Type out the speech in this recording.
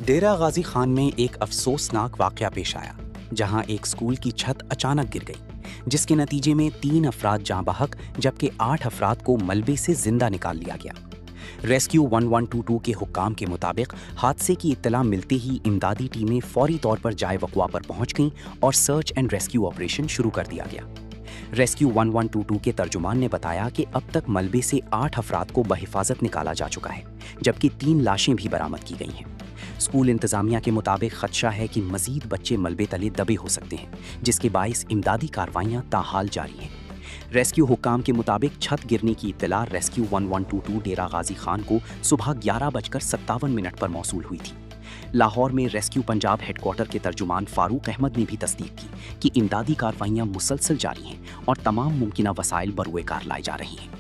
डेरा गाजी खान में एक अफसोसनाक वाकया पेश आया, जहां एक स्कूल की छत अचानक गिर गई, जिसके नतीजे में 3 अफराद जाँ बहक जबकि 8 अफराद को मलबे से जिंदा निकाल लिया गया। रेस्क्यू 1122 के हुक्काम के मुताबिक हादसे की इत्तला मिलते ही इमदादी टीमें फौरी तौर पर जाए वक़वा पर पहुंच गईं और सर्च एंड रेस्क्यू ऑपरेशन शुरू कर दिया गया। रेस्क्यू 1122 के तर्जुमान ने बताया कि अब तक मलबे से 8 अफराद को बहिफाजत निकाला जा चुका है, जबकि 3 लाशें भी बरामद की गई हैं। स्कूल इंतजामिया के मुताबिक खदशा है कि मजीद बच्चे मलबे तले दबे हो सकते हैं, जिसके बाइस इमदादी कार्रवाइयां ताहाल जारी हैं। रेस्क्यू हुक्काम के मुताबिक छत गिरने की इत्तला रेस्क्यू 1122 डेरा गाजी खान को सुबह 11:57 पर मौसूल हुई थी। लाहौर में रेस्क्यू पंजाब हेडक्वार्टर के तर्जुमान फारूक अहमद ने भी तस्दीक की कि इमदादी कार्रवाइयां मुसलसल जारी हैं और तमाम मुमकिना वसाइल बरूए कार लाई जा रही हैं।